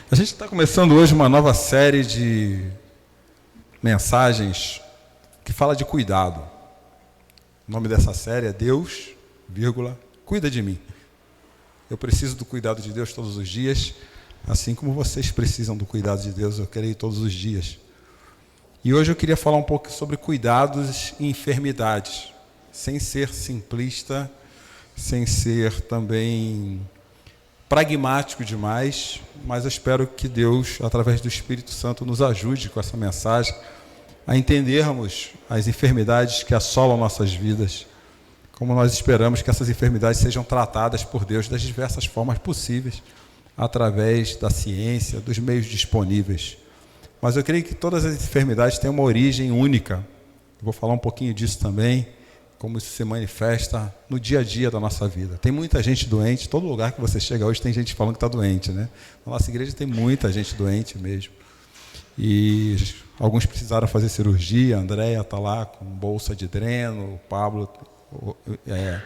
A gente está começando hoje uma nova série de mensagens que fala de cuidado. O nome dessa série é Deus, cuida de mim. Eu preciso do cuidado de Deus todos os dias, assim como vocês precisam do cuidado de Deus, eu creio, todos os dias. E hoje eu queria falar um pouco sobre cuidados e enfermidades, sem ser simplista, sem ser também pragmático demais, mas eu espero que Deus, através do Espírito Santo, nos ajude com essa mensagem a entendermos as enfermidades que assolam nossas vidas, como nós esperamos que essas enfermidades sejam tratadas por Deus das diversas formas possíveis, através da ciência, dos meios disponíveis. Mas eu creio que todas as enfermidades têm uma origem única. Eu vou falar um pouquinho disso também, como isso se manifesta no dia a dia da nossa vida. Tem muita gente doente, todo lugar que você chega hoje tem gente falando que está doente, né? Na nossa igreja tem muita gente doente mesmo. E alguns precisaram fazer cirurgia, a Andréia está lá com bolsa de dreno, o Pablo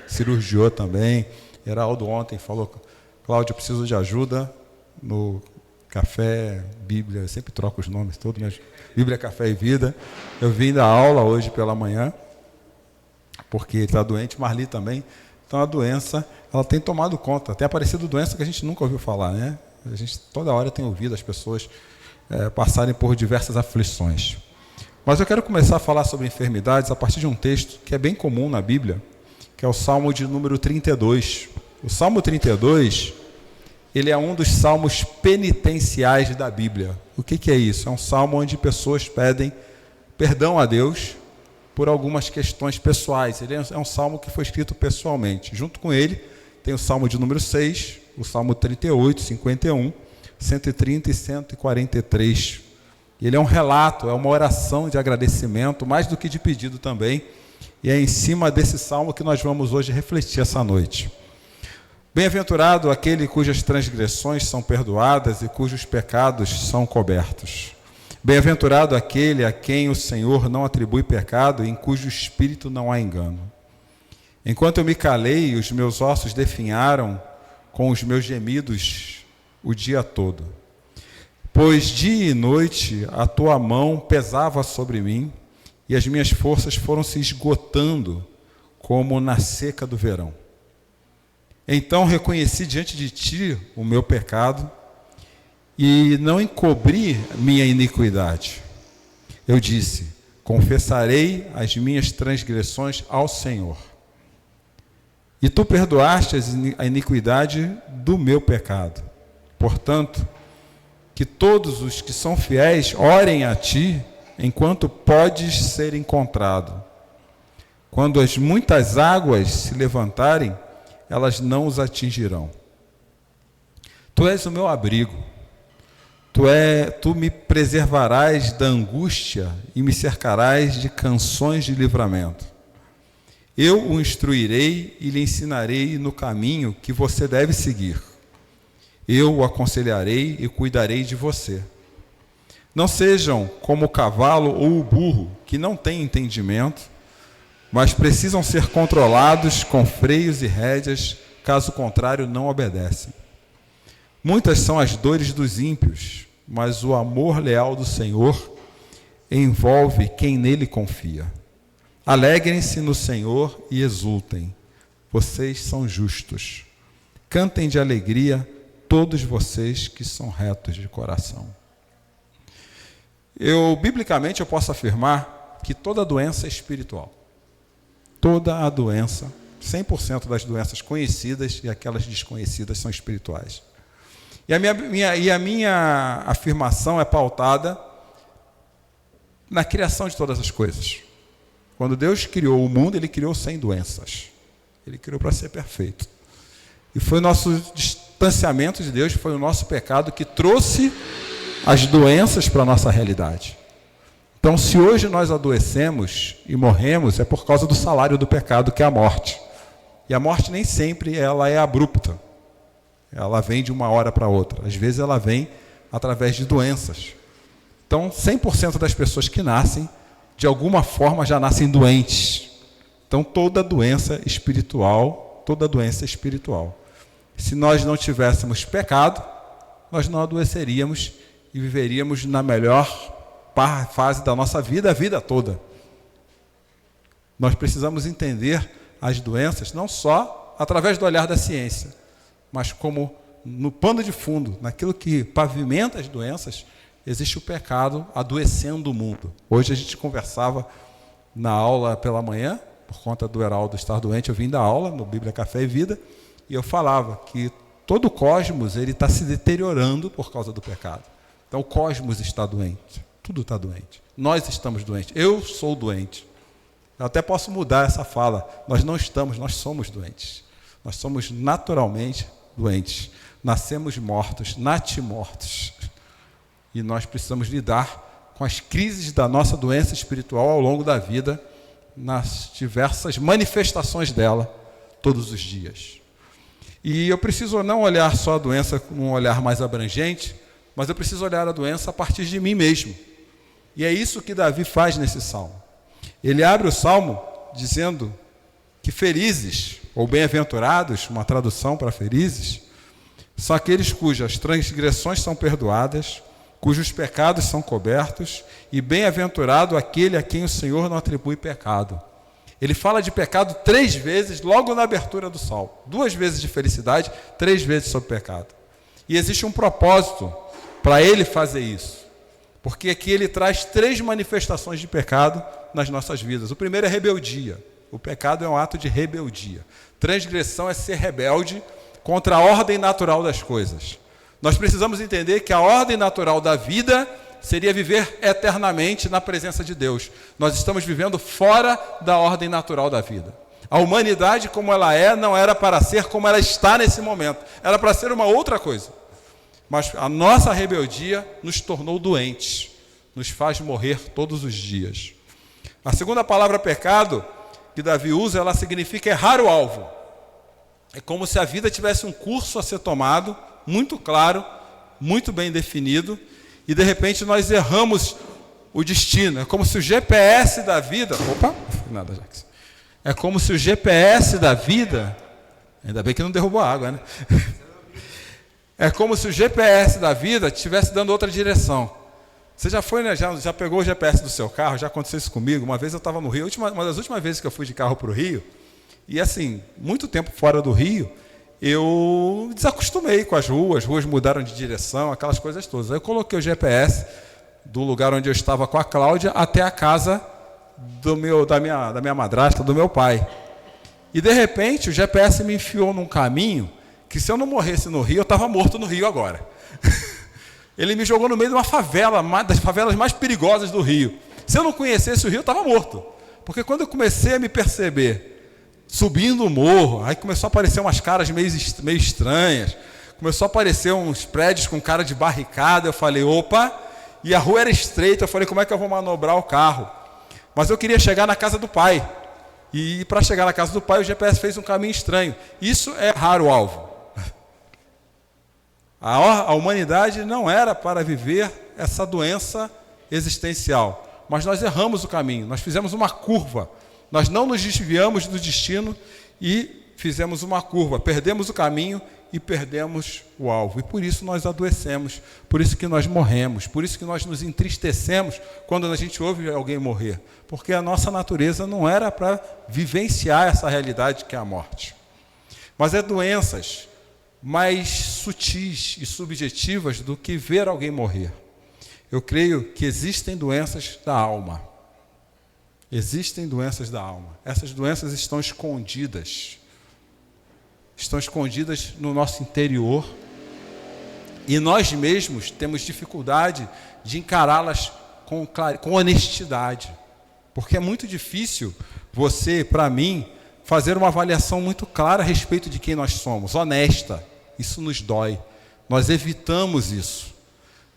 cirurgiou também. Heraldo ontem falou, Cláudio, eu preciso de ajuda no Café, Bíblia, eu sempre troco os nomes todos, mas Bíblia, Café e Vida. Eu vim da aula hoje pela manhã, porque ele está doente, Marli também. Então a doença, ela tem tomado conta, tem aparecido doença que a gente nunca ouviu falar, né? A gente toda hora tem ouvido as pessoas passarem por diversas aflições. Mas eu quero começar a falar sobre enfermidades a partir de um texto que é bem comum na Bíblia, que é o Salmo de número 32. O Salmo 32, ele é um dos salmos penitenciais da Bíblia. O que é isso? É um salmo onde pessoas pedem perdão a Deus por algumas questões pessoais. Ele é um salmo que foi escrito pessoalmente. Junto com ele, tem o salmo de número 6, o salmo 38, 51, 130 e 143. Ele é um relato, é uma oração de agradecimento, mais do que de pedido também. E é em cima desse salmo que nós vamos hoje refletir essa noite. Bem-aventurado aquele cujas transgressões são perdoadas e cujos pecados são cobertos. Bem-aventurado aquele a quem o Senhor não atribui pecado e em cujo espírito não há engano. Enquanto eu me calei, os meus ossos definharam com os meus gemidos o dia todo. Pois dia e noite a tua mão pesava sobre mim e as minhas forças foram se esgotando como na seca do verão. Então reconheci diante de ti o meu pecado e não encobri minha iniquidade. Eu disse, confessarei as minhas transgressões ao Senhor. E tu perdoaste a iniquidade do meu pecado. Portanto, que todos os que são fiéis orem a ti, enquanto podes ser encontrado. Quando as muitas águas se levantarem, elas não os atingirão. Tu és o meu abrigo. Tu me preservarás da angústia e me cercarás de canções de livramento. Eu o instruirei e lhe ensinarei no caminho que você deve seguir. Eu o aconselharei e cuidarei de você. Não sejam como o cavalo ou o burro, que não têm entendimento, mas precisam ser controlados com freios e rédeas, caso contrário não obedecem. Muitas são as dores dos ímpios, mas o amor leal do Senhor envolve quem nele confia. Alegrem-se no Senhor e exultem. Vocês são justos. Cantem de alegria todos vocês que são retos de coração. Biblicamente, eu posso afirmar que toda doença é espiritual. Toda a doença, 100% das doenças conhecidas e aquelas desconhecidas são espirituais. E a minha afirmação é pautada na criação de todas as coisas. Quando Deus criou o mundo, Ele criou sem doenças. Ele criou para ser perfeito. E foi o nosso distanciamento de Deus, foi o nosso pecado que trouxe as doenças para a nossa realidade. Então, se hoje nós adoecemos e morremos, é por causa do salário do pecado, que é a morte. E a morte nem sempre ela é abrupta. Ela vem de uma hora para outra. Às vezes ela vem através de doenças. Então, 100% das pessoas que nascem, de alguma forma, já nascem doentes. Então, toda doença é espiritual. Se nós não tivéssemos pecado, nós não adoeceríamos e viveríamos na melhor fase da nossa vida, a vida toda. Nós precisamos entender as doenças não só através do olhar da ciência, mas como no pano de fundo, naquilo que pavimenta as doenças, existe o pecado adoecendo o mundo. Hoje a gente conversava na aula pela manhã, por conta do Heraldo estar doente, eu vim da aula no Bíblia, Café e Vida, e eu falava que todo o cosmos está se deteriorando por causa do pecado. Então o cosmos está doente, tudo está doente. Nós estamos doentes, eu sou doente. Eu até posso mudar essa fala, nós não estamos, nós somos doentes. Nós somos naturalmente doentes. Nascemos mortos, natimortos. E nós precisamos lidar com as crises da nossa doença espiritual ao longo da vida, nas diversas manifestações dela, todos os dias. E eu preciso não olhar só a doença com um olhar mais abrangente, mas eu preciso olhar a doença a partir de mim mesmo. E é isso que Davi faz nesse salmo. Ele abre o salmo dizendo que felizes, ou bem-aventurados, uma tradução para felizes, são aqueles cujas transgressões são perdoadas, cujos pecados são cobertos, e bem-aventurado aquele a quem o Senhor não atribui pecado. Ele fala de pecado 3 vezes, logo na abertura do salmo. 2 vezes de felicidade, 3 vezes sobre pecado. E existe um propósito para ele fazer isso. Porque aqui ele traz 3 manifestações de pecado nas nossas vidas. O primeiro é rebeldia. O pecado é um ato de rebeldia. Transgressão é ser rebelde contra a ordem natural das coisas. Nós precisamos entender que a ordem natural da vida seria viver eternamente na presença de Deus. Nós estamos vivendo fora da ordem natural da vida. A humanidade, como ela é, não era para ser como ela está nesse momento. Era para ser uma outra coisa. Mas a nossa rebeldia nos tornou doentes, nos faz morrer todos os dias. A segunda palavra pecado que Davi usa, ela significa errar o alvo. É como se a vida tivesse um curso a ser tomado, muito claro, muito bem definido, e de repente nós erramos o destino. É como se o GPS da vida... Opa, nada, Jackson. É como se o GPS da vida... Ainda bem que não derrubou a água, né? É como se o GPS da vida estivesse dando outra direção. Você já foi, né? Já pegou o GPS do seu carro? Já aconteceu isso comigo? Uma vez eu estava no Rio, uma das últimas vezes que eu fui de carro para o Rio, e assim, muito tempo fora do Rio, eu desacostumei com as ruas mudaram de direção, aquelas coisas todas. Aí eu coloquei o GPS do lugar onde eu estava com a Cláudia até a casa da minha madrasta, do meu pai. E de repente o GPS me enfiou num caminho que se eu não morresse no Rio, eu estava morto no Rio agora. Ele me jogou no meio de uma favela, das favelas mais perigosas do Rio. Se eu não conhecesse o Rio, eu estava morto. Porque quando eu comecei a me perceber, subindo o morro, aí começou a aparecer umas caras meio estranhas, começou a aparecer uns prédios com cara de barricada, eu falei, opa, e a rua era estreita, eu falei, como é que eu vou manobrar o carro? Mas eu queria chegar na casa do pai. E para chegar na casa do pai, o GPS fez um caminho estranho. Isso é errar o alvo. A humanidade não era para viver essa doença existencial, mas nós erramos o caminho, nós fizemos uma curva, nós não nos desviamos do destino e fizemos uma curva, perdemos o caminho e perdemos o alvo, e por isso nós adoecemos, por isso que nós morremos, por isso que nós nos entristecemos quando a gente ouve alguém morrer, porque a nossa natureza não era para vivenciar essa realidade que é a morte. Mas é doenças mais sutis e subjetivas do que ver alguém morrer. Eu creio que existem doenças da alma. Existem doenças da alma. Essas doenças estão escondidas. Estão escondidas no nosso interior. E nós mesmos temos dificuldade de encará-las com honestidade. Porque é muito difícil você, para mim, fazer uma avaliação muito clara a respeito de quem nós somos, honesta. Isso nos dói. Nós evitamos isso.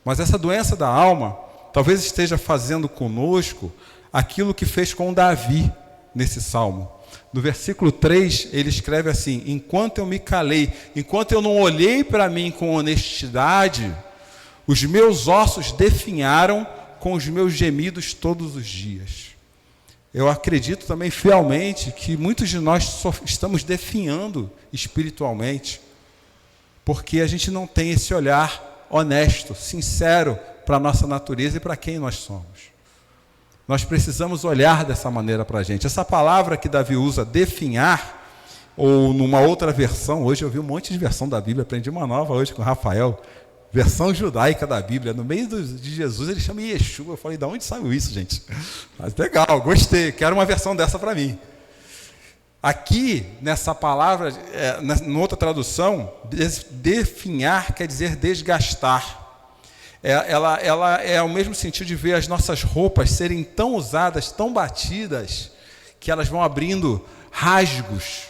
Mas essa doença da alma talvez esteja fazendo conosco aquilo que fez com Davi nesse salmo. No versículo 3, ele escreve assim: enquanto eu me calei, enquanto eu não olhei para mim com honestidade, os meus ossos definharam com os meus gemidos todos os dias. Eu acredito também fielmente que muitos de nós só estamos definhando espiritualmente, porque a gente não tem esse olhar honesto, sincero para a nossa natureza e para quem nós somos. Nós precisamos olhar dessa maneira para a gente. Essa palavra que Davi usa, definhar, ou numa outra versão, hoje eu vi um monte de versão da Bíblia, aprendi uma nova hoje com o Rafael, versão judaica da Bíblia, no meio de Jesus ele chama Yeshua. Eu falei, de onde saiu isso, gente? Mas legal, gostei, quero uma versão dessa para mim. Aqui, nessa palavra, em outra tradução, definhar quer dizer desgastar. Ela é o mesmo sentido de ver as nossas roupas serem tão usadas, tão batidas, que elas vão abrindo rasgos.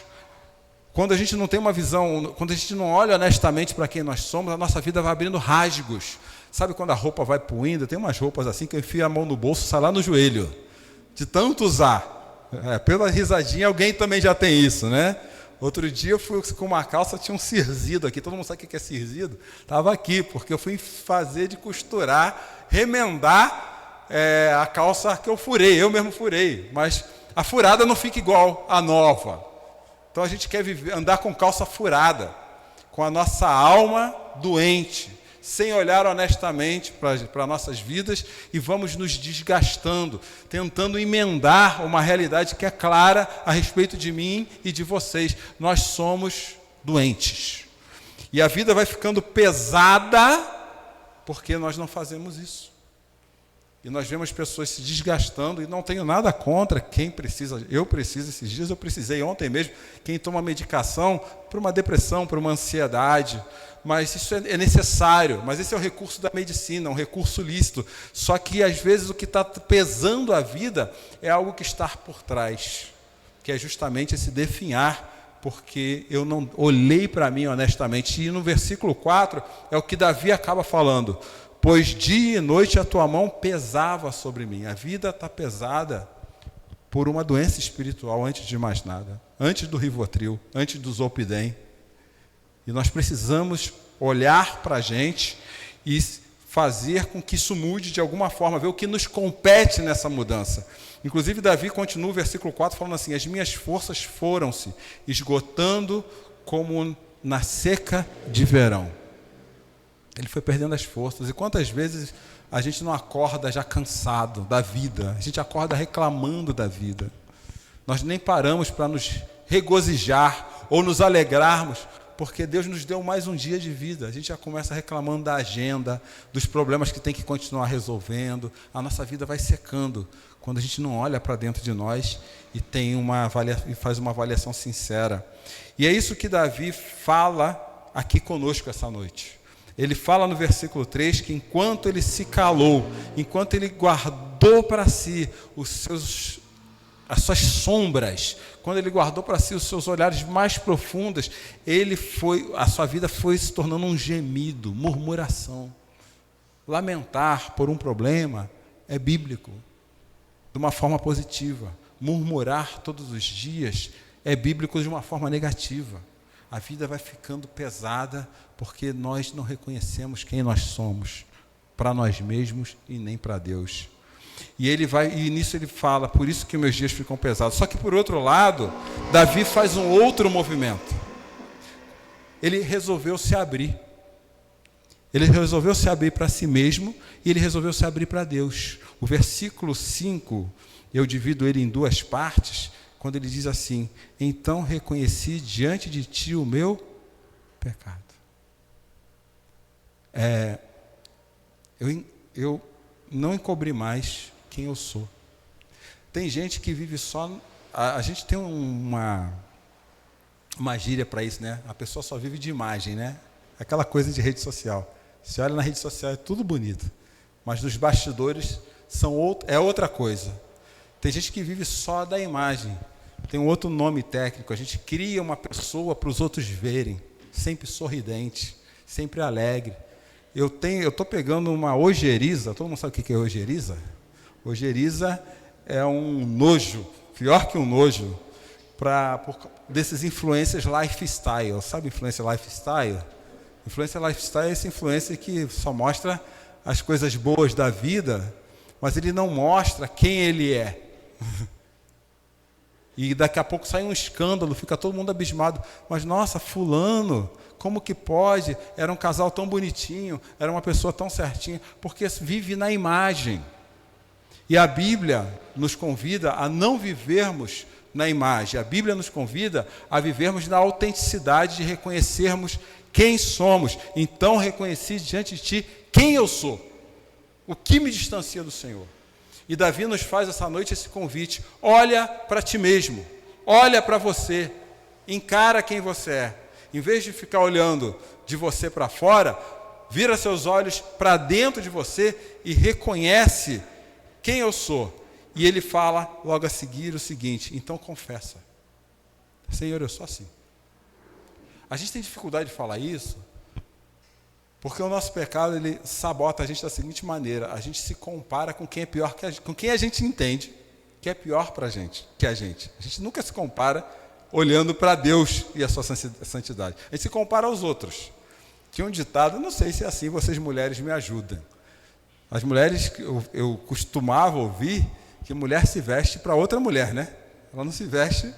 Quando a gente não tem uma visão, quando a gente não olha honestamente para quem nós somos, a nossa vida vai abrindo rasgos. Sabe quando a roupa vai puindo? Tem umas roupas assim que eu enfio a mão no bolso e sai lá no joelho, de tanto usar. Pela risadinha, alguém também já tem isso, né? Outro dia eu fui com uma calça, tinha um cirzido aqui. Todo mundo sabe o que é cirzido? Estava aqui, porque eu fui fazer de costurar, remendar a calça que eu furei. Eu mesmo furei, mas a furada não fica igual à nova. Então a gente quer andar com calça furada, com a nossa alma doente, sem olhar honestamente para nossas vidas, e vamos nos desgastando, tentando emendar uma realidade que é clara a respeito de mim e de vocês. Nós somos doentes. E a vida vai ficando pesada porque nós não fazemos isso. E nós vemos pessoas se desgastando, e não tenho nada contra quem precisa. Eu preciso, esses dias eu precisei, ontem mesmo, quem toma medicação para uma depressão, para uma ansiedade. Mas isso é necessário, mas esse é o recurso da medicina, um recurso lícito. Só que às vezes o que está pesando a vida é algo que está por trás, que é justamente esse definhar, porque eu não olhei para mim honestamente. E no versículo 4 é o que Davi acaba falando: pois dia e noite a tua mão pesava sobre mim. A vida está pesada por uma doença espiritual, antes de mais nada, antes do Rivotril, antes do Zolpidem. E nós precisamos olhar para a gente e fazer com que isso mude de alguma forma, ver o que nos compete nessa mudança. Inclusive, Davi continua o versículo 4 falando assim: as minhas forças foram-se esgotando como na seca de verão. Ele foi perdendo as forças. E quantas vezes a gente não acorda já cansado da vida? A gente acorda reclamando da vida. Nós nem paramos para nos regozijar ou nos alegrarmos, porque Deus nos deu mais um dia de vida. A gente já começa reclamando da agenda, dos problemas que tem que continuar resolvendo. A nossa vida vai secando quando a gente não olha para dentro de nós e faz uma avaliação sincera. E é isso que Davi fala aqui conosco essa noite. Ele fala no versículo 3 que enquanto ele se calou, enquanto ele guardou para si as suas sombras, quando ele guardou para si os seus olhares mais profundos, a sua vida foi se tornando um gemido, murmuração. Lamentar por um problema é bíblico, de uma forma positiva. Murmurar todos os dias é bíblico de uma forma negativa. A vida vai ficando pesada porque nós não reconhecemos quem nós somos para nós mesmos e nem para Deus. E nisso ele fala: por isso que meus dias ficam pesados. Só que por outro lado, Davi faz um outro movimento. Ele resolveu se abrir. Ele resolveu se abrir para si mesmo e ele resolveu se abrir para Deus. O versículo 5, eu divido ele em duas partes, quando ele diz assim: então reconheci diante de ti o meu pecado. Eu não encobri mais quem eu sou. Tem gente que vive só... A gente tem uma gíria para isso, né? A pessoa só vive de imagem, né? Aquela coisa de rede social. Você olha na rede social, é tudo bonito, mas nos bastidores é outra coisa. Tem gente que vive só da imagem. Tem um outro nome técnico. A gente cria uma pessoa para os outros verem, sempre sorridente, sempre alegre. Eu estou pegando uma ojeriza. Todo mundo sabe o que é ojeriza? Ojeriza é um nojo, pior que um nojo, desses influencers lifestyle. Sabe influencer lifestyle? Influencer lifestyle é esse influencer que só mostra as coisas boas da vida, mas ele não mostra quem ele é. E daqui a pouco sai um escândalo, fica todo mundo abismado. Mas, nossa, fulano, como que pode? Era um casal tão bonitinho, era uma pessoa tão certinha, porque vive na imagem. E a Bíblia nos convida a não vivermos na imagem. A Bíblia nos convida a vivermos na autenticidade de reconhecermos quem somos. Então, reconheci diante de ti quem eu sou. O que me distancia do Senhor? E Davi nos faz essa noite esse convite. Olha para ti mesmo. Olha para você. Encara quem você é. Em vez de ficar olhando de você para fora, vira seus olhos para dentro de você e reconhece quem eu sou. E ele fala logo a seguir o seguinte: então confessa. Senhor, eu sou assim. A gente tem dificuldade de falar isso, porque o nosso pecado, ele sabota a gente da seguinte maneira: a gente se compara com quem é pior que a gente, com quem a gente entende que é pior para a gente, que a gente. A gente nunca se compara olhando para Deus e a sua santidade. A gente se compara aos outros. Tinha um ditado, não sei se é assim, vocês mulheres me ajudam. As mulheres, eu costumava ouvir que mulher se veste para outra mulher, né? Ela não se veste,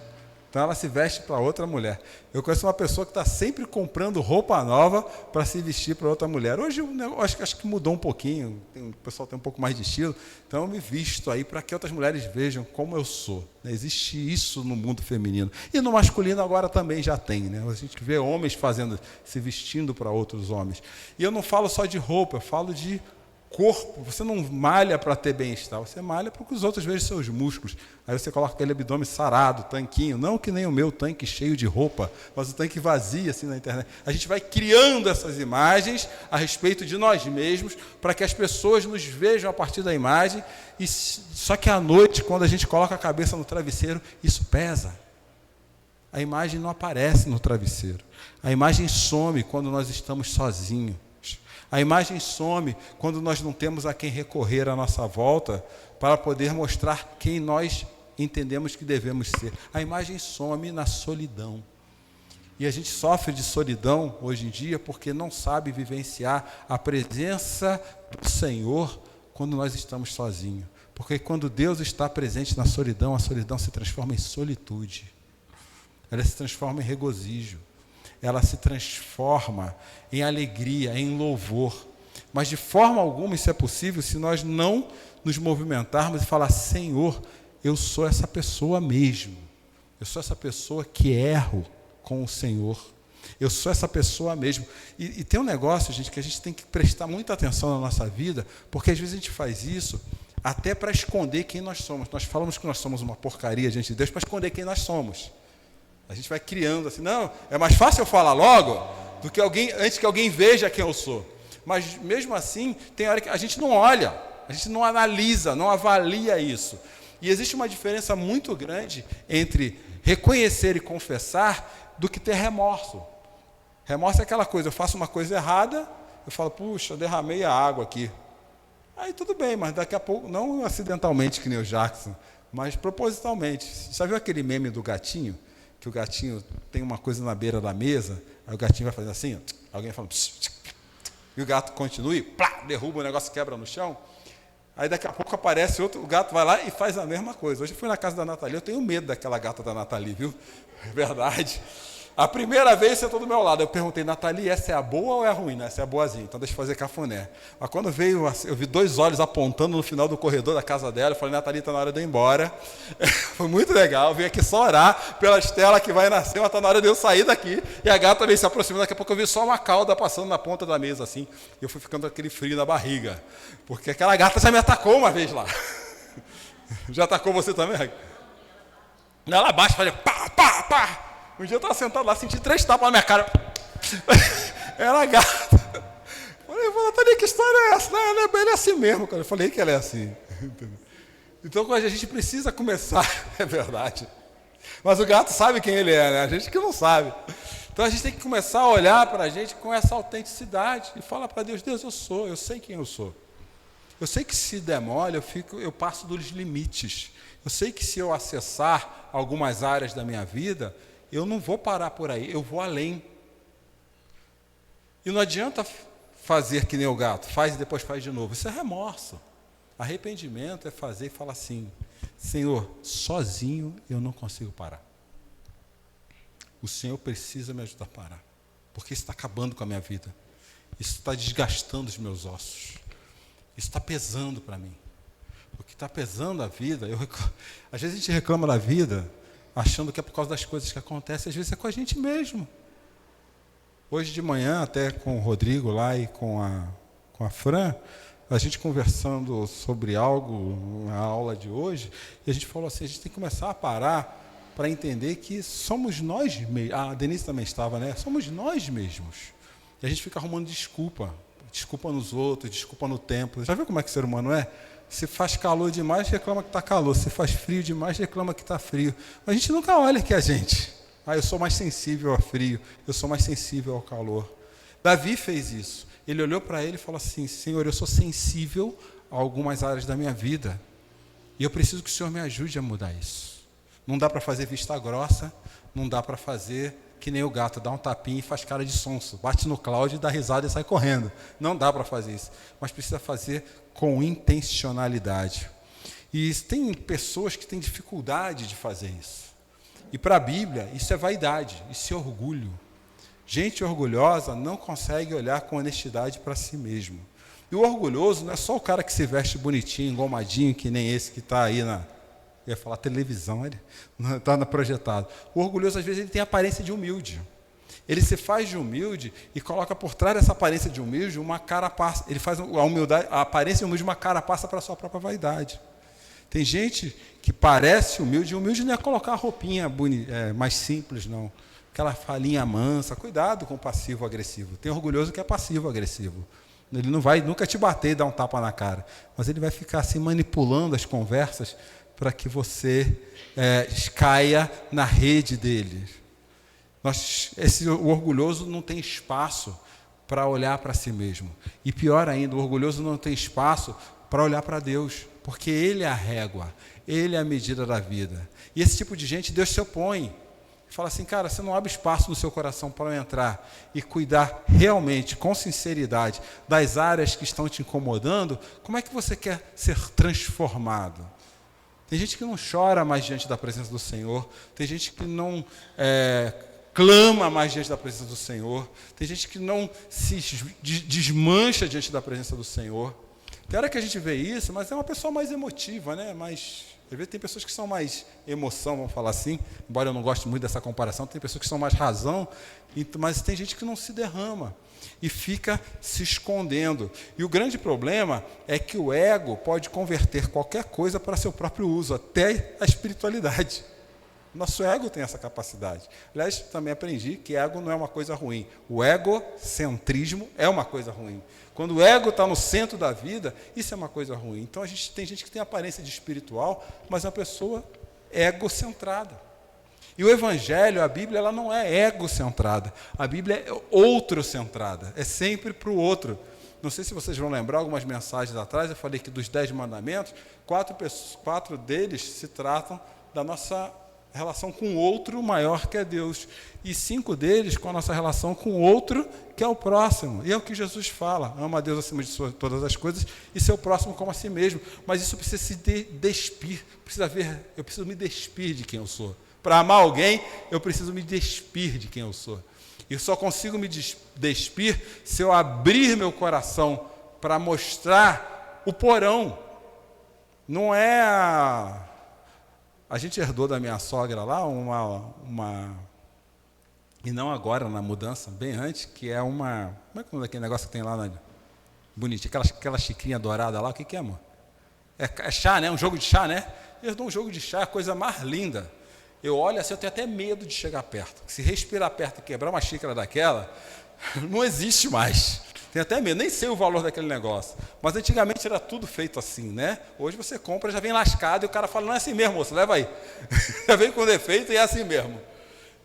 então ela se veste para outra mulher. Eu conheço uma pessoa que está sempre comprando roupa nova para se vestir para outra mulher. Hoje eu acho que mudou um pouquinho, o pessoal tem um pouco mais de estilo, então eu me visto aí para que outras mulheres vejam como eu sou. Existe isso no mundo feminino. E no masculino agora também já tem, né? A gente vê homens se vestindo para outros homens. E eu não falo só de roupa, eu falo de corpo. Você não malha para ter bem-estar, você malha para que os outros vejam seus músculos. Aí você coloca aquele abdômen sarado, tanquinho, não que nem o meu tanque cheio de roupa, mas o tanque vazio assim na internet. A gente vai criando essas imagens a respeito de nós mesmos para que as pessoas nos vejam a partir da imagem. Só que à noite, quando a gente coloca a cabeça no travesseiro, isso pesa. A imagem não aparece no travesseiro. A imagem some quando nós estamos sozinhos. A imagem some quando nós não temos a quem recorrer à nossa volta para poder mostrar quem nós entendemos que devemos ser. A imagem some na solidão. E a gente sofre de solidão hoje em dia porque não sabe vivenciar a presença do Senhor quando nós estamos sozinhos. Porque quando Deus está presente na solidão, a solidão se transforma em solitude. Ela se transforma em regozijo. Ela se transforma em alegria, em louvor. Mas de forma alguma isso é possível se nós não nos movimentarmos e falar: Senhor, eu sou essa pessoa mesmo. Eu sou essa pessoa que erro com o Senhor. Eu sou essa pessoa mesmo. E tem um negócio, gente, que a gente tem que prestar muita atenção na nossa vida, porque às vezes a gente faz isso até para esconder quem nós somos. Nós falamos que nós somos uma porcaria diante de Deus para esconder quem nós somos. A gente vai criando assim, não, é mais fácil eu falar logo do que antes que alguém veja quem eu sou. Mas mesmo assim, tem hora que a gente não olha, a gente não analisa, não avalia isso. E existe uma diferença muito grande entre reconhecer e confessar do que ter remorso. Remorso é aquela coisa, eu faço uma coisa errada, eu falo, puxa, eu derramei a água aqui. Aí tudo bem, mas daqui a pouco, não acidentalmente que nem o Jackson, mas propositalmente. Já viu aquele meme do gatinho? Que o gatinho tem uma coisa na beira da mesa, aí o gatinho vai fazer assim, alguém fala, e o gato continua e plá, derruba o negócio, quebra no chão. Aí daqui a pouco aparece outro, o gato vai lá e faz a mesma coisa. Hoje eu fui na casa da Nathalie, eu tenho medo daquela gata da Nathalie, viu? É verdade. A primeira vez você sentou do meu lado, eu perguntei, Nathalie, essa é a boa ou é a ruim? Essa é a boazinha, então deixa eu fazer cafuné. Mas quando veio, eu vi 2 olhos apontando no final do corredor da casa dela, eu falei, Nathalie, está na hora de eu ir embora. Foi muito legal, eu vim aqui só orar pela Estela que vai nascer, mas está na hora de eu sair daqui. E a gata veio se aproximando, daqui a pouco eu vi só uma cauda passando na ponta da mesa, assim, e eu fui ficando com aquele frio na barriga, porque aquela gata já me atacou uma vez lá. Já atacou você também? Ela abaixa e falei, pá, pá, pá. Um dia eu estava sentado lá, senti 3 tapas na minha cara. Era gata. Falei, Nathalie, que história é essa? Não, ela é assim mesmo, cara. Eu falei que ela é assim. Então a gente precisa começar, é verdade. Mas o gato sabe quem ele é, né? A gente que não sabe. Então a gente tem que começar a olhar para a gente com essa autenticidade e falar para Deus, Deus, eu sei quem eu sou. Eu sei que se demora, eu passo dos limites. Eu sei que se eu acessar algumas áreas da minha vida, eu não vou parar por aí, eu vou além. E não adianta fazer que nem o gato, faz e depois faz de novo. Isso é remorso. Arrependimento é fazer e falar assim, Senhor, sozinho eu não consigo parar. O Senhor precisa me ajudar a parar, porque isso está acabando com a minha vida. Isso está desgastando os meus ossos. Isso está pesando para mim. O que está pesando a vida, às vezes a gente reclama da vida, achando que é por causa das coisas que acontecem, às vezes é com a gente mesmo. Hoje de manhã, até com o Rodrigo lá e com a Fran, a gente conversando sobre algo na aula de hoje, e a gente falou assim, a gente tem que começar a parar para entender que somos nós mesmos. A Denise também estava, né? Somos nós mesmos. E a gente fica arrumando desculpa nos outros, desculpa no tempo. Já viu como é que o ser humano é? Se faz calor demais, reclama que está calor. Se faz frio demais, reclama que está frio. Mas a gente nunca olha que é a gente. Eu sou mais sensível ao frio, eu sou mais sensível ao calor. Davi fez isso. Ele olhou para ele e falou assim, Senhor, eu sou sensível a algumas áreas da minha vida. E eu preciso que o Senhor me ajude a mudar isso. Não dá para fazer vista grossa, não dá para fazer que nem o gato, dá um tapinha e faz cara de sonso, bate no Cláudio, dá risada e sai correndo. Não dá para fazer isso, mas precisa fazer com intencionalidade. E tem pessoas que têm dificuldade de fazer isso. E para a Bíblia, isso é vaidade, isso é orgulho. Gente orgulhosa não consegue olhar com honestidade para si mesmo. E o orgulhoso não é só o cara que se veste bonitinho, engomadinho, que nem esse que está aí eu ia falar televisão, ele está projetado. O orgulhoso, às vezes, ele tem a aparência de humilde. Ele se faz de humilde e coloca por trás dessa aparência de humilde uma carapaça. Ele faz a aparência de humilde uma carapaça para a sua própria vaidade. Tem gente que parece humilde, e humilde não é colocar a roupinha mais simples, não. Aquela falinha mansa. Cuidado com o passivo-agressivo. Tem orgulhoso que é passivo-agressivo. Ele não vai nunca te bater e dar um tapa na cara, mas ele vai ficar assim manipulando as conversas para que você caia na rede dele. O orgulhoso não tem espaço para olhar para si mesmo. E pior ainda, o orgulhoso não tem espaço para olhar para Deus, porque Ele é a régua, Ele é a medida da vida. E esse tipo de gente, Deus se opõe. Fala assim, cara, você não abre espaço no seu coração para eu entrar e cuidar realmente, com sinceridade, das áreas que estão te incomodando, como é que você quer ser transformado? Tem gente que não chora mais diante da presença do Senhor, tem gente que não clama mais diante da presença do Senhor, tem gente que não se desmancha diante da presença do Senhor. Tem hora que a gente vê isso, mas é uma pessoa mais emotiva, né? Às vezes tem pessoas que são mais emoção, vamos falar assim, embora eu não goste muito dessa comparação, tem pessoas que são mais razão, mas tem gente que não se derrama e fica se escondendo. E o grande problema é que o ego pode converter qualquer coisa para seu próprio uso, até a espiritualidade. Nosso ego tem essa capacidade. Aliás, também aprendi que ego não é uma coisa ruim. O egocentrismo é uma coisa ruim. Quando o ego está no centro da vida, isso é uma coisa ruim. Então, tem gente que tem aparência de espiritual, mas é uma pessoa egocentrada. E o Evangelho, a Bíblia, ela não é egocentrada. A Bíblia é outrocentrada. É sempre para o outro. Não sei se vocês vão lembrar, algumas mensagens atrás, eu falei que dos 10 mandamentos, 4 deles se tratam da nossa relação com o outro maior que é Deus. E 5 deles com a nossa relação com o outro que é o próximo. E é o que Jesus fala. Ama a Deus acima de todas as coisas e seu próximo como a si mesmo. Mas isso precisa se despir. Eu preciso me despir de quem eu sou. Para amar alguém, eu preciso me despir de quem eu sou. E eu só consigo me despir se eu abrir meu coração para mostrar o porão. Não é a gente herdou da minha sogra lá e não agora na mudança, bem antes, que é como é que é aquele negócio que tem lá bonitinho, aquela xicrinha dourada lá, o que é, amor? É chá, né? Um jogo de chá, né? Herdou um jogo de chá, a coisa mais linda. Eu olho assim, eu tenho até medo de chegar perto. Se respirar perto e quebrar uma xícara daquela, não existe mais. Tenho até medo, nem sei o valor daquele negócio. Mas antigamente era tudo feito assim, né? Hoje você compra, já vem lascado, e o cara fala, não é assim mesmo, moço, leva aí. Já vem com defeito e é assim mesmo.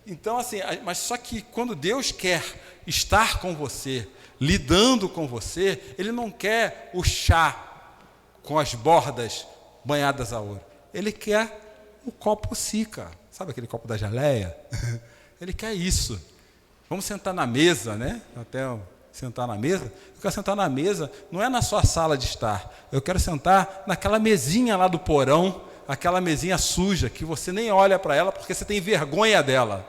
Então, assim, mas só que quando Deus quer estar com você, lidando com você, Ele não quer o chá com as bordas banhadas a ouro. Ele quer o copo Sica. Sabe aquele copo da geleia? Ele quer isso. Vamos sentar na mesa, né? Sentar na mesa. Eu quero sentar na mesa, não é na sua sala de estar. Eu quero sentar naquela mesinha lá do porão, aquela mesinha suja, que você nem olha para ela porque você tem vergonha dela.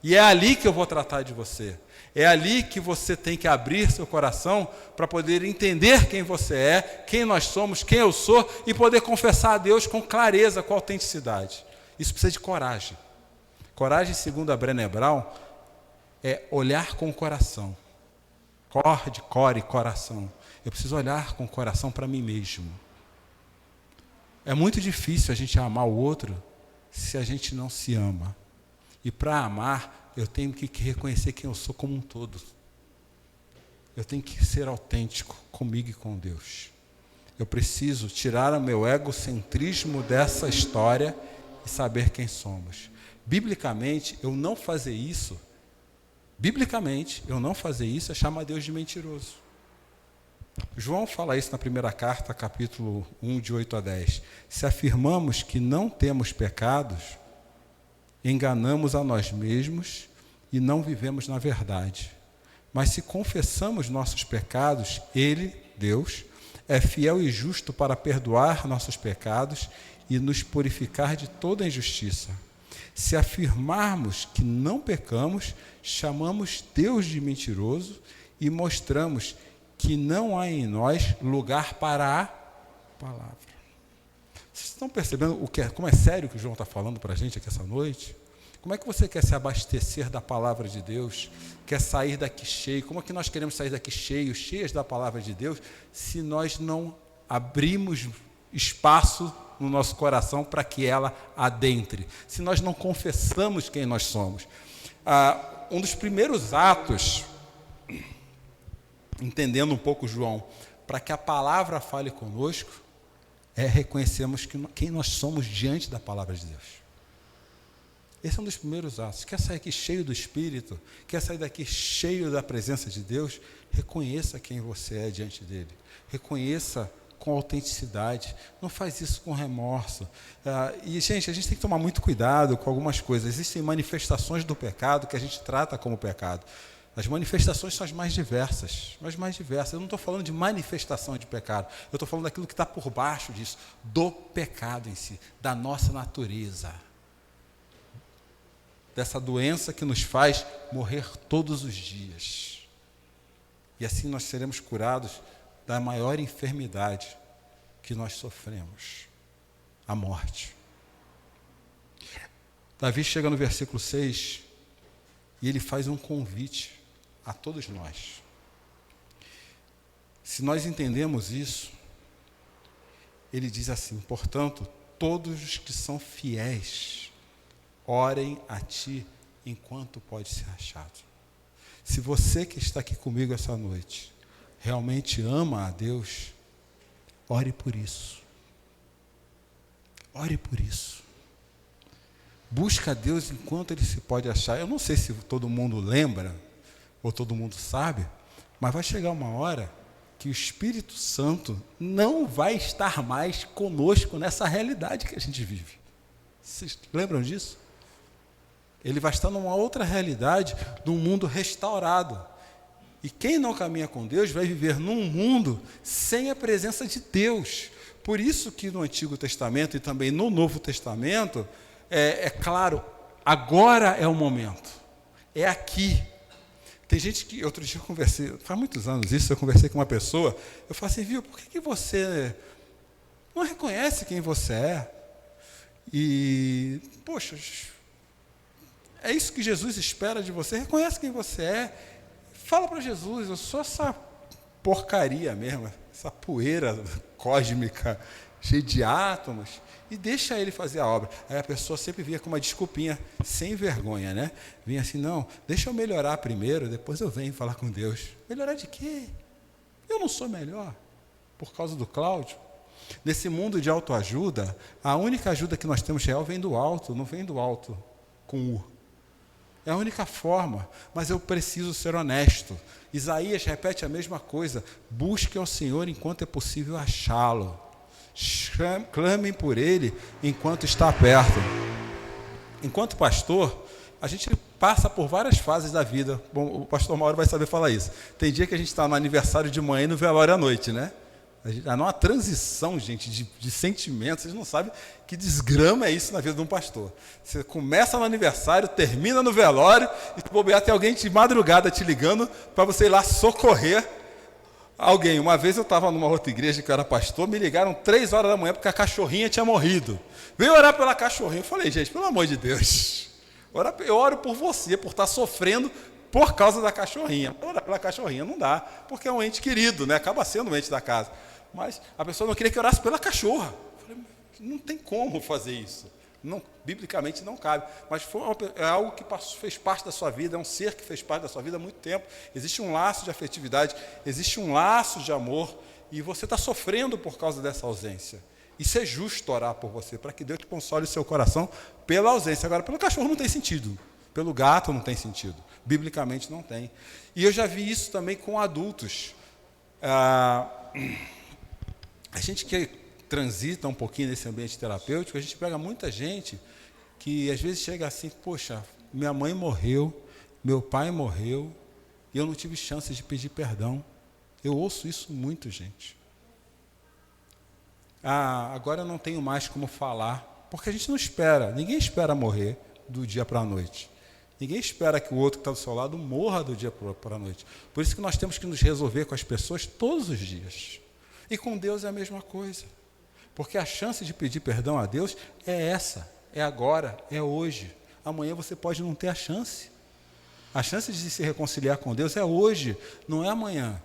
E é ali que eu vou tratar de você. É ali que você tem que abrir seu coração para poder entender quem você é, quem nós somos, quem eu sou, e poder confessar a Deus com clareza, com autenticidade. Isso precisa de coragem. Coragem, segundo a Brené Brown, é olhar com o coração. Core, coração. Eu preciso olhar com o coração para mim mesmo. É muito difícil a gente amar o outro se a gente não se ama. E para amar, eu tenho que reconhecer quem eu sou como um todo. Eu tenho que ser autêntico comigo e com Deus. Eu preciso tirar o meu egocentrismo dessa história e saber quem somos. Biblicamente, eu não fazer isso é chamar Deus de mentiroso. João fala isso na primeira carta, capítulo 1, de 8 a 10. Se afirmamos que não temos pecados, enganamos a nós mesmos e não vivemos na verdade. Mas se confessamos nossos pecados, Ele, Deus, é fiel e justo para perdoar nossos pecados e nos purificar de toda injustiça. Se afirmarmos que não pecamos, chamamos Deus de mentiroso e mostramos que não há em nós lugar para a palavra. Vocês estão percebendo como é sério que o João está falando para a gente aqui essa noite? Como é que você quer se abastecer da palavra de Deus? Quer sair daqui cheio? Como é que nós queremos sair daqui cheios da palavra de Deus, se nós não abrimos espaço no nosso coração para que ela adentre? Se nós não confessamos quem nós somos? Um dos primeiros atos, entendendo um pouco João, para que a palavra fale conosco, é reconhecermos quem nós somos diante da palavra de Deus. Esse é um dos primeiros atos. Quer sair aqui cheio do Espírito? Quer sair daqui cheio da presença de Deus? Reconheça quem você é diante dele. Reconheça com autenticidade. Não faz isso com remorso. E, gente, a gente tem que tomar muito cuidado com algumas coisas. Existem manifestações do pecado que a gente trata como pecado. As manifestações são as mais diversas. Eu não estou falando de manifestação de pecado. Eu estou falando daquilo que está por baixo disso. Do pecado em si. Da nossa natureza. Dessa doença que nos faz morrer todos os dias. E assim nós seremos curados da maior enfermidade que nós sofremos, a morte. Davi chega no versículo 6 e ele faz um convite a todos nós. Se nós entendemos isso, ele diz assim: portanto, todos os que são fiéis, orem a ti enquanto pode ser achado. Se você que está aqui comigo essa noite realmente ama a Deus, ore por isso. Ore por isso. Busca a Deus enquanto Ele se pode achar. Eu não sei se todo mundo lembra, ou todo mundo sabe, mas vai chegar uma hora que o Espírito Santo não vai estar mais conosco nessa realidade que a gente vive. Vocês lembram disso? Ele vai estar numa outra realidade, num mundo restaurado. E quem não caminha com Deus vai viver num mundo sem a presença de Deus. Por isso que no Antigo Testamento e também no Novo Testamento, é claro, agora é o momento. É aqui. Tem gente que, outro dia eu conversei, faz muitos anos isso, eu conversei com uma pessoa, eu falei assim, viu, por que você não reconhece quem você é? E, poxa, é isso que Jesus espera de você. Reconhece quem você é. Fala para Jesus, eu sou essa porcaria mesmo, essa poeira cósmica, cheia de átomos, e deixa ele fazer a obra. Aí a pessoa sempre vinha com uma desculpinha, sem vergonha, né? Vinha assim, não, deixa eu melhorar primeiro, depois eu venho falar com Deus. Melhorar de quê? Eu não sou melhor, por causa do Cláudio. Nesse mundo de autoajuda, a única ajuda que nós temos real vem do alto, não vem do alto com U. É a única forma, mas eu preciso ser honesto. Isaías repete a mesma coisa: busque ao Senhor enquanto é possível achá-lo. Clamem por Ele enquanto está perto. Enquanto pastor, a gente passa por várias fases da vida. Bom, o pastor Mauro vai saber falar isso. Tem dia que a gente está no aniversário de manhã e no velório à noite, né? Há uma transição, gente, de sentimentos. Vocês não sabem que desgrama é isso na vida de um pastor. Você começa no aniversário, termina no velório, e se bobear, tem alguém de madrugada te ligando para você ir lá socorrer alguém. Uma vez eu estava numa outra igreja que eu era pastor, me ligaram 3 horas da manhã porque a cachorrinha tinha morrido. Veio orar pela cachorrinha. Eu falei, gente, pelo amor de Deus, eu oro por você, por estar sofrendo por causa da cachorrinha. Orar pela cachorrinha não dá, porque é um ente querido, né? Acaba sendo um ente da casa. Mas a pessoa não queria que eu orasse pela cachorra. Eu falei, não tem como fazer isso. Não, biblicamente não cabe. Mas é algo que fez parte da sua vida, é um ser que fez parte da sua vida há muito tempo. Existe um laço de afetividade, existe um laço de amor, e você está sofrendo por causa dessa ausência. Isso é justo orar por você, para que Deus te console o seu coração pela ausência. Agora, pelo cachorro não tem sentido. Pelo gato não tem sentido. Biblicamente não tem. E eu já vi isso também com adultos. A gente que transita um pouquinho nesse ambiente terapêutico, a gente pega muita gente que às vezes chega assim, poxa, minha mãe morreu, meu pai morreu, e eu não tive chance de pedir perdão. Eu ouço isso muito, gente. Agora eu não tenho mais como falar, porque a gente não espera, ninguém espera morrer do dia para a noite. Ninguém espera que o outro que está do seu lado morra do dia para a noite. Por isso que nós temos que nos resolver com as pessoas todos os dias. E com Deus é a mesma coisa. Porque a chance de pedir perdão a Deus é essa, é agora, é hoje. Amanhã você pode não ter a chance. A chance de se reconciliar com Deus é hoje, não é amanhã.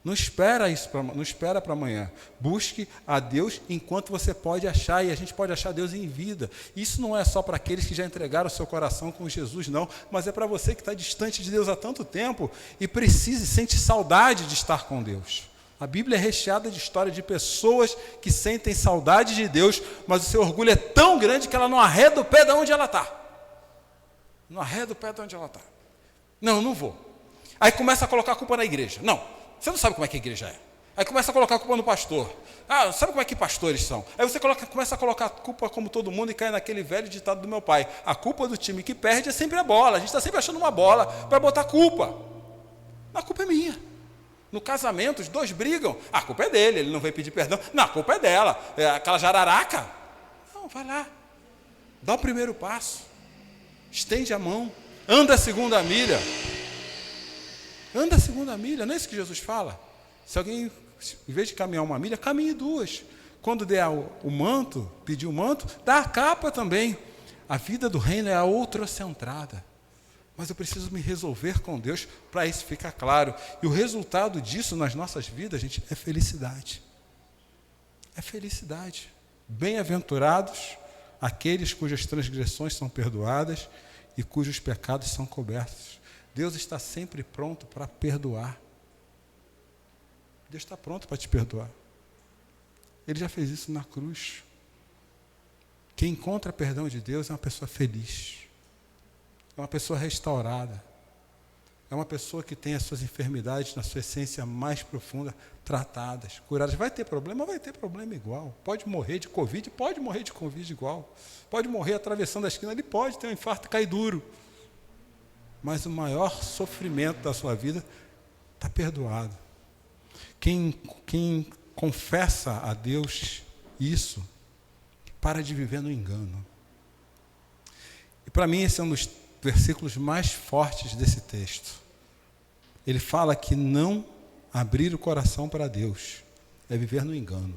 Não espera isso, não espera para amanhã. Busque a Deus enquanto você pode achar, e a gente pode achar Deus em vida. Isso não é só para aqueles que já entregaram o seu coração com Jesus, não, mas é para você que está distante de Deus há tanto tempo e precisa e sente saudade de estar com Deus. A Bíblia é recheada de histórias de pessoas que sentem saudade de Deus, mas o seu orgulho é tão grande que ela não arreda o pé de onde ela está. Não arreda o pé de onde ela está. Não vou. Aí começa a colocar a culpa na igreja. Não, você não sabe como é que a igreja é. Aí começa a colocar a culpa no pastor. Sabe como é que pastores são? Aí você começa a colocar a culpa como todo mundo e cai naquele velho ditado do meu pai. A culpa do time que perde é sempre a bola. A gente está sempre achando uma bola para botar culpa. A culpa é minha. No casamento, os dois brigam. A culpa é dele, ele não veio pedir perdão. Não, a culpa é dela. É aquela jararaca. Não, vai lá. Dá o primeiro passo. Estende a mão. Anda a segunda milha. Anda a segunda milha. Não é isso que Jesus fala? Se alguém, em vez de caminhar uma milha, caminhe 2. Quando der o manto, pedir o manto, dá a capa também. A vida do reino é a outrocentrada. Mas eu preciso me resolver com Deus para isso ficar claro. E o resultado disso nas nossas vidas, gente, é felicidade. É felicidade. Bem-aventurados aqueles cujas transgressões são perdoadas e cujos pecados são cobertos. Deus está sempre pronto para perdoar. Deus está pronto para te perdoar. Ele já fez isso na cruz. Quem encontra perdão de Deus é uma pessoa feliz. É uma pessoa restaurada. É uma pessoa que tem as suas enfermidades na sua essência mais profunda tratadas, curadas. Vai ter problema? Vai ter problema igual. Pode morrer de Covid? Pode morrer de Covid igual. Pode morrer atravessando a esquina? Ele pode ter um infarto e cair duro. Mas o maior sofrimento da sua vida está perdoado. Quem confessa a Deus isso, para de viver no engano. E para mim esse é um dos versículos mais fortes desse texto. Ele fala que não abrir o coração para Deus é viver no engano.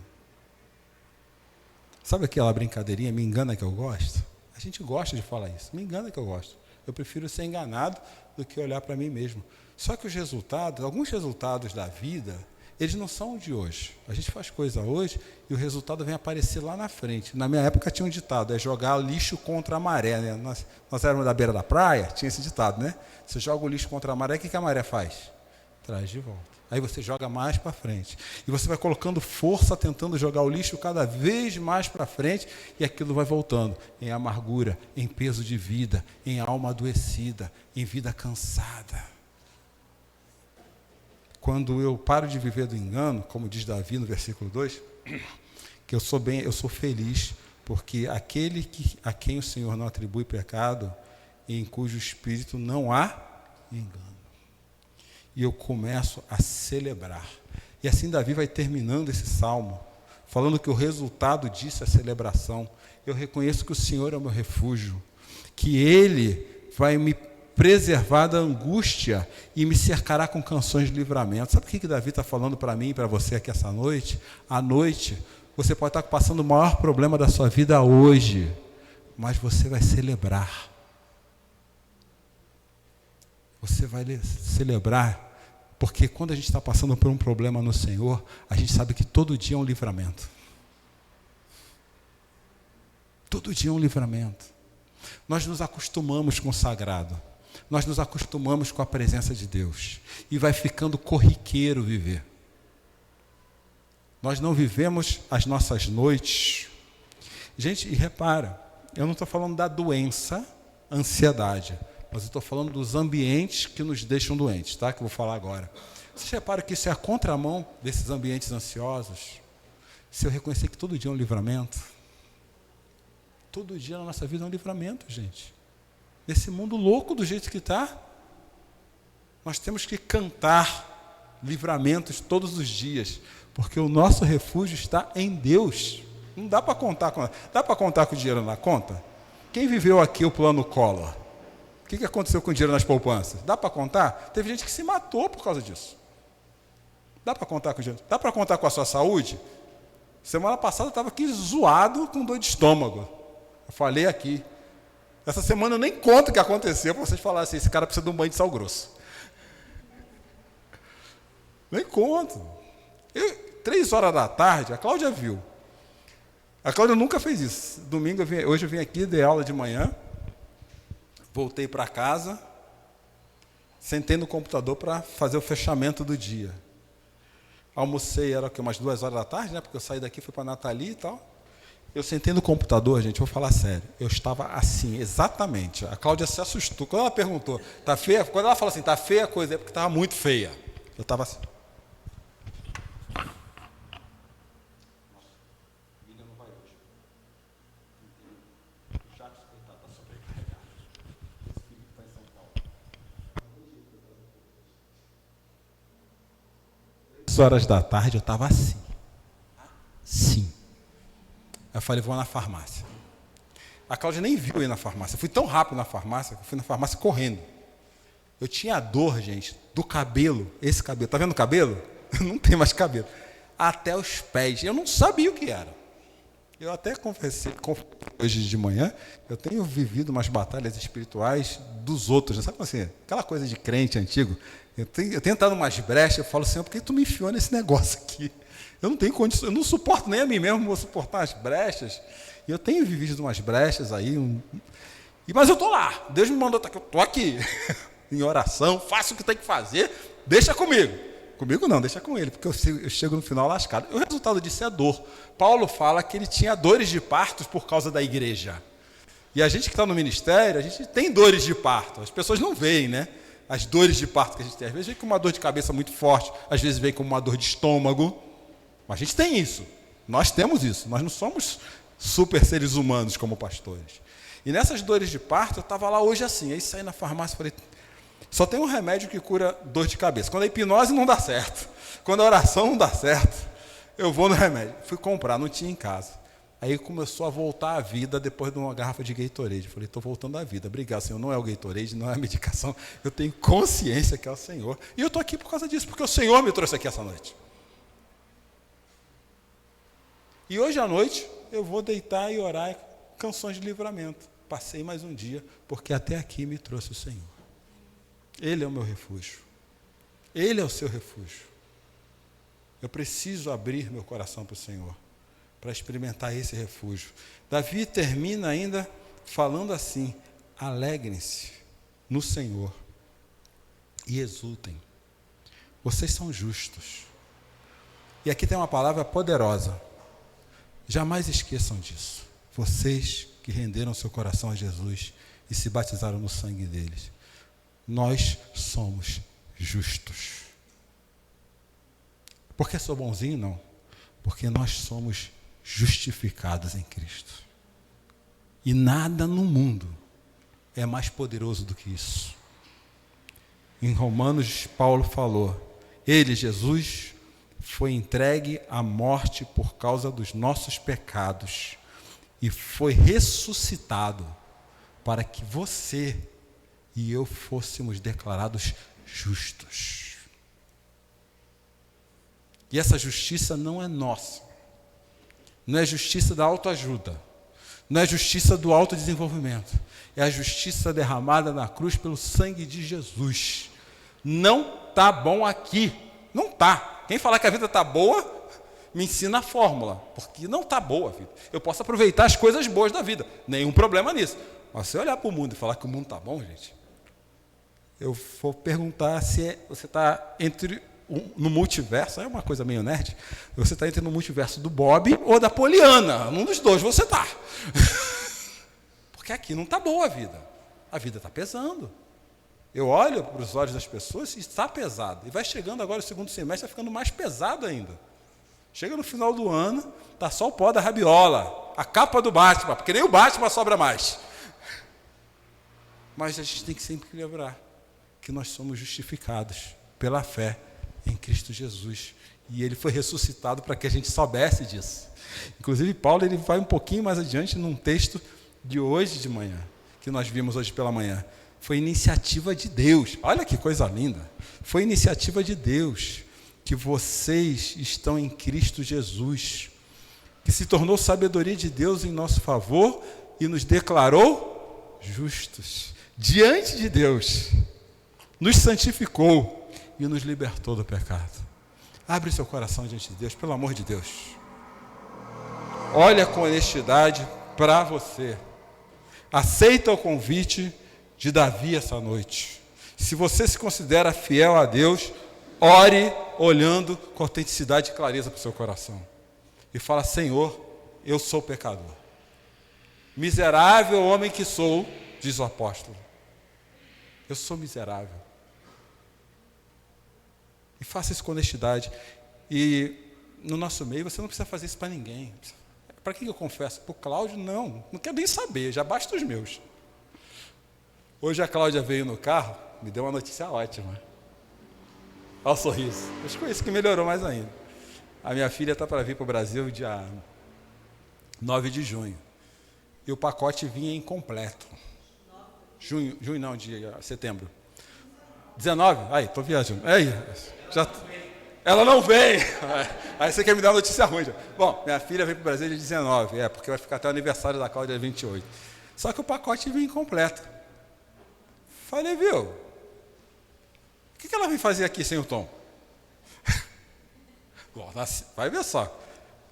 Sabe aquela brincadeirinha, me engana que eu gosto? A gente gosta de falar isso, me engana que eu gosto. Eu prefiro ser enganado do que olhar para mim mesmo. Só que os resultados, alguns resultados da vida, eles não são de hoje. A gente faz coisa hoje e o resultado vem aparecer lá na frente. Na minha época tinha um ditado, é jogar lixo contra a maré. Né? Nós éramos da beira da praia, tinha esse ditado, né? Você joga o lixo contra a maré, o que a maré faz? Traz de volta. Aí você joga mais para frente. E você vai colocando força, tentando jogar o lixo cada vez mais para frente, e aquilo vai voltando em amargura, em peso de vida, em alma adoecida, em vida cansada. Quando eu paro de viver do engano, como diz Davi no versículo 2, que eu sou feliz, porque aquele a quem o Senhor não atribui pecado, em cujo espírito não há engano. E eu começo a celebrar. E assim Davi vai terminando esse salmo, falando que o resultado disso é celebração. Eu reconheço que o Senhor é o meu refúgio, que Ele vai me preservar da angústia e me cercará com canções de livramento. Sabe o que Davi está falando para mim e para você aqui essa noite? À noite, você pode estar passando o maior problema da sua vida hoje, mas você vai celebrar. Você vai celebrar, porque quando a gente está passando por um problema no Senhor, a gente sabe que todo dia é um livramento. Todo dia é um livramento. Nós nos acostumamos com o sagrado. Nós nos acostumamos com a presença de Deus. E vai ficando corriqueiro viver. Nós não vivemos as nossas noites. Gente, e repara, eu não estou falando da doença, ansiedade, mas eu estou falando dos ambientes que nos deixam doentes, tá? Que eu vou falar agora. Vocês reparam que isso é a contramão desses ambientes ansiosos? Se eu reconhecer que todo dia é um livramento, todo dia na nossa vida é um livramento, gente. Nesse mundo louco do jeito que está, nós temos que cantar livramentos todos os dias, porque o nosso refúgio está em Deus. Não dá para contar com... Dá para contar com o dinheiro na conta? Quem viveu aqui o plano Collor? O que aconteceu com o dinheiro nas poupanças? Dá para contar? Teve gente que se matou por causa disso. Dá para contar com o dinheiro? Dá para contar com a sua saúde? Semana passada eu estava aqui zoado com dor de estômago. Eu falei aqui. Essa semana eu nem conto o que aconteceu para vocês falarem assim, esse cara precisa de um banho de sal grosso. Nem conto. 3 horas da tarde, a Cláudia viu. A Cláudia nunca fez isso. Domingo, hoje eu vim aqui, dei aula de manhã, voltei para casa, sentei no computador para fazer o fechamento do dia. Almocei, era umas 2 horas da tarde, né? Porque eu saí daqui, fui para a Nathalie e tal. Eu sentei no computador, gente, vou falar sério. Eu estava assim, exatamente. A Cláudia se assustou. Quando ela perguntou, tá feia? Quando ela falou assim, tá feia a coisa, é porque estava muito feia. Eu estava assim. Não vai hoje. O chat está sobrecarregado. Esse filho está em São Paulo. 3 horas da tarde eu estava assim. Sim. Eu falei, vou na farmácia. A Cláudia nem viu eu ir na farmácia. Eu fui tão rápido na farmácia, que eu fui na farmácia correndo. Eu tinha dor, gente, do cabelo, esse cabelo. Está vendo o cabelo? Não tem mais cabelo. Até os pés. Eu não sabia o que era. Eu até confessei hoje de manhã, eu tenho vivido umas batalhas espirituais dos outros. Né? Sabe assim? Aquela coisa de crente antigo. Eu tenho entrado umas brechas, eu falo, Senhor, por que tu me enfiou nesse negócio aqui? Eu não tenho condições, eu não suporto nem a mim mesmo, vou suportar as brechas. E eu tenho vivido umas brechas aí. Mas eu estou lá. Deus me mandou, eu estou aqui, em oração, faço o que tem que fazer, deixa comigo. Comigo não, deixa com ele, porque eu chego no final lascado. E o resultado disso é dor. Paulo fala que ele tinha dores de partos por causa da igreja. E a gente que está no ministério, a gente tem dores de parto. As pessoas não veem, né? As dores de parto que a gente tem. Às vezes vem com uma dor de cabeça muito forte, às vezes vem com uma dor de estômago. Mas a gente tem isso, nós temos isso, nós não somos super seres humanos como pastores. E nessas dores de parto, eu estava lá hoje assim, aí saí na farmácia e falei, só tem um remédio que cura dor de cabeça. Quando a hipnose não dá certo, quando a oração não dá certo, eu vou no remédio. Fui comprar, não tinha em casa. Aí começou a voltar à vida depois de uma garrafa de Gatorade. Falei, estou voltando à vida, obrigado, Senhor, não é o Gatorade, não é a medicação, eu tenho consciência que é o Senhor. E eu estou aqui por causa disso, porque o Senhor me trouxe aqui essa noite. E hoje à noite eu vou deitar e orar canções de livramento. Passei mais um dia, porque até aqui me trouxe o Senhor. Ele é o meu refúgio. Ele é o seu refúgio. Eu preciso abrir meu coração para o Senhor, para experimentar esse refúgio. Davi termina ainda falando assim, alegrem-se no Senhor e exultem. Vocês são justos. E aqui tem uma palavra poderosa. Jamais esqueçam disso. Vocês que renderam seu coração a Jesus e se batizaram no sangue deles. Nós somos justos. Porque sou bonzinho? Não. Porque nós somos justificados em Cristo. E nada no mundo é mais poderoso do que isso. Em Romanos, Paulo falou, ele, Jesus, foi entregue à morte por causa dos nossos pecados e foi ressuscitado para que você e eu fôssemos declarados justos. E essa justiça não é nossa, não é justiça da autoajuda, não é justiça do autodesenvolvimento, é a justiça derramada na cruz pelo sangue de Jesus. Não está bom aqui, não está. Quem falar que a vida está boa, me ensina a fórmula, porque não está boa a vida. Eu posso aproveitar as coisas boas da vida, nenhum problema nisso. Mas se eu olhar para o mundo e falar que o mundo está bom, gente, eu vou perguntar se você está no multiverso, é uma coisa meio nerd, você está entre no multiverso do Bob ou da Poliana, num dos dois você está. Porque aqui não está boa a vida está pesando. Eu olho para os olhos das pessoas e está pesado. E vai chegando agora o segundo semestre, vai ficando mais pesado ainda. Chega no final do ano, está só o pó da rabiola, a capa do Batman, porque nem o Batman sobra mais. Mas a gente tem que sempre lembrar que nós somos justificados pela fé em Cristo Jesus. E Ele foi ressuscitado para que a gente soubesse disso. Inclusive, Paulo ele vai um pouquinho mais adiante num texto de hoje de manhã, que nós vimos hoje pela manhã. Foi iniciativa de Deus. Olha que coisa linda. Foi iniciativa de Deus que vocês estão em Cristo Jesus, que se tornou sabedoria de Deus em nosso favor e nos declarou justos diante de Deus, nos santificou e nos libertou do pecado. Abre seu coração diante de Deus, pelo amor de Deus. Olha com honestidade para você. Aceita o convite de Davi essa noite. Se você se considera fiel a Deus, ore olhando com autenticidade e clareza para o seu coração. E fala: Senhor, eu sou pecador. Miserável homem que sou, diz o apóstolo. Eu sou miserável. E faça isso com honestidade. E no nosso meio você não precisa fazer isso para ninguém. Para quem eu confesso? Para o Cláudio? Não quero nem saber, já basta os meus. Hoje a Cláudia veio no carro, me deu uma notícia ótima. Olha o sorriso. Acho que foi isso que melhorou mais ainda. A minha filha está para vir para o Brasil dia 9 de junho. E o pacote vinha incompleto. Junho não, de setembro. 19? Aí, estou viajando. Aí, ela não vem. Aí você quer me dar uma notícia ruim. Já. Bom, minha filha vem para o Brasil dia 19, porque vai ficar até o aniversário da Cláudia dia 28. Só que o pacote vinha incompleto. Falei, viu? O que ela vem fazer aqui sem o Tom? Bom, vai ver só.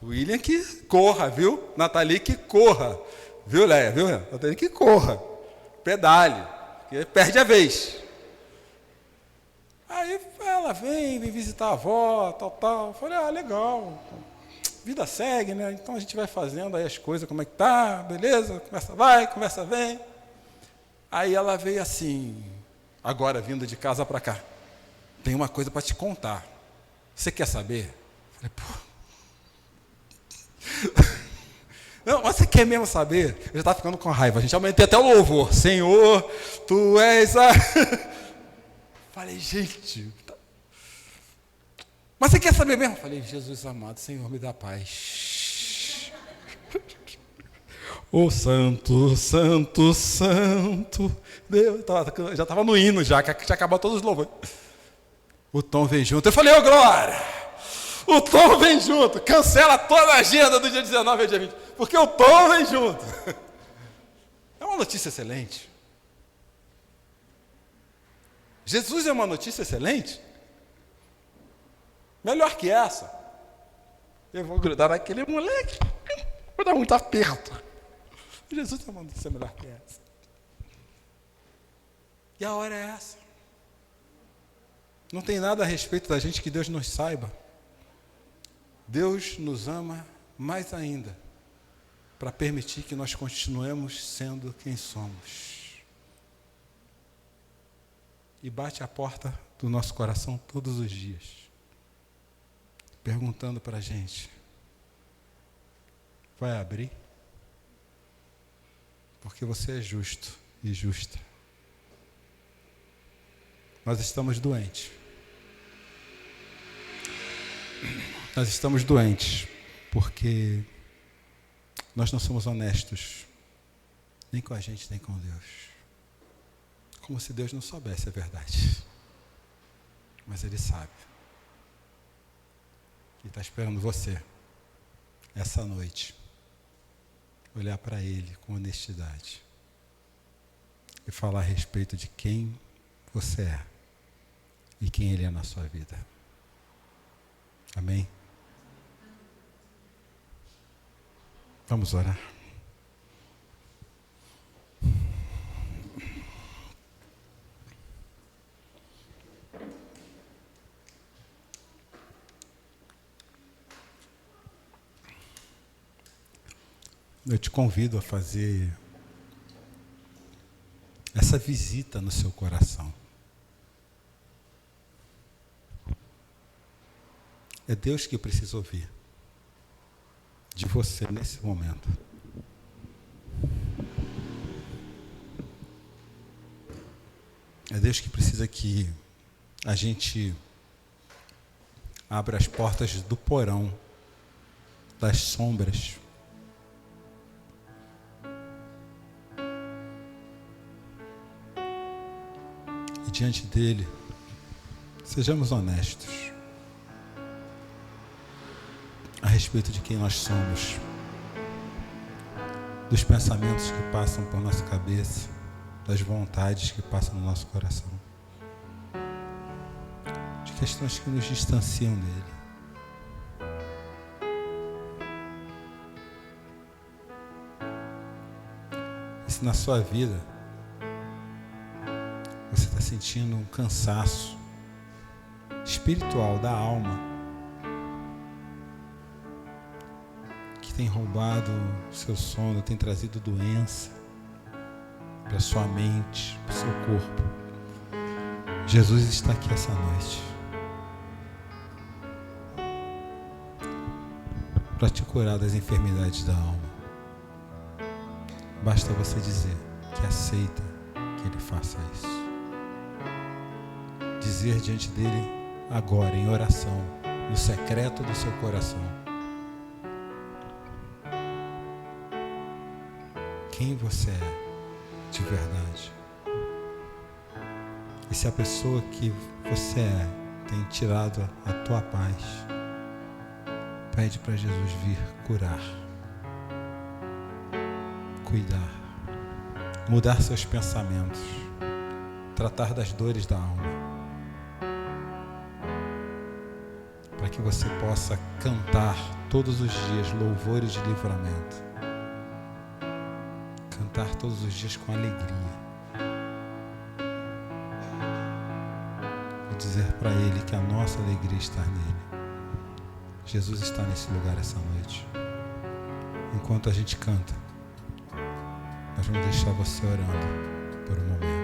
William que corra, viu? Nathalie que corra. Viu, Leia? Viu? Nathalie que corra. Pedale. Porque perde a vez. Aí ela vem visitar a avó, tal. Falei, legal. Vida segue, né? Então a gente vai fazendo aí as coisas, como é que tá, beleza? Conversa vai, conversa vem. Aí ela veio assim, agora vindo de casa para cá. Tem uma coisa para te contar. Você quer saber? Falei, pô. Não, mas você quer mesmo saber? Eu já estava ficando com raiva. A gente aumentei até o louvor. Senhor, tu és a... Falei, gente. Mas você quer saber mesmo? Falei, Jesus amado, Senhor, me dá paz. Ô santo, santo, santo. Deus, já estava no hino já, que tinha acabado todos os louvores. O Tom veio junto. Eu falei, ô glória! O Tom vem junto. Cancela toda a agenda do dia 19 ao dia 20. Porque o Tom vem junto. É uma notícia excelente. Jesus é uma notícia excelente. Melhor que essa. Eu vou grudar naquele moleque. Vou dar muito aperto. Jesus é uma notícia melhor que essa. E a hora é essa. Não tem nada a respeito da gente que Deus não saiba. Deus nos ama mais ainda para permitir que nós continuemos sendo quem somos. E bate a porta do nosso coração todos os dias, perguntando para a gente: vai abrir? Porque você é justo e justa. Nós estamos doentes. nós estamos doentes, porque nós não somos honestos, nem com a gente, nem com Deus. Como se Deus não soubesse a verdade. Mas Ele sabe. E está esperando você, essa noite, olhar para Ele com honestidade e falar a respeito de quem você é e quem Ele é na sua vida. Amém? Vamos orar. Eu te convido a fazer essa visita no seu coração. É Deus que precisa ouvir de você nesse momento. É Deus que precisa que a gente abra as portas do porão, das sombras. E diante dele, sejamos honestos a respeito de quem nós somos, dos pensamentos que passam por nossa cabeça, das vontades que passam no nosso coração, de questões que nos distanciam dele. E se na sua vida você está sentindo um cansaço espiritual da alma que tem roubado o seu sono, tem trazido doença para a sua mente, para o seu corpo, Jesus está aqui essa noite para te curar das enfermidades da alma. Basta você dizer que aceita que Ele faça isso. Dizer diante dele agora, em oração, no secreto do seu coração, quem você é de verdade. E se a pessoa que você é tem tirado a tua paz, pede para Jesus vir curar, cuidar, mudar seus pensamentos, tratar das dores da alma, para que você possa cantar todos os dias louvores de livramento, cantar todos os dias com alegria, e dizer para Ele que a nossa alegria está nele. Jesus está nesse lugar essa noite. Enquanto a gente canta, nós vamos deixar você orando por um momento.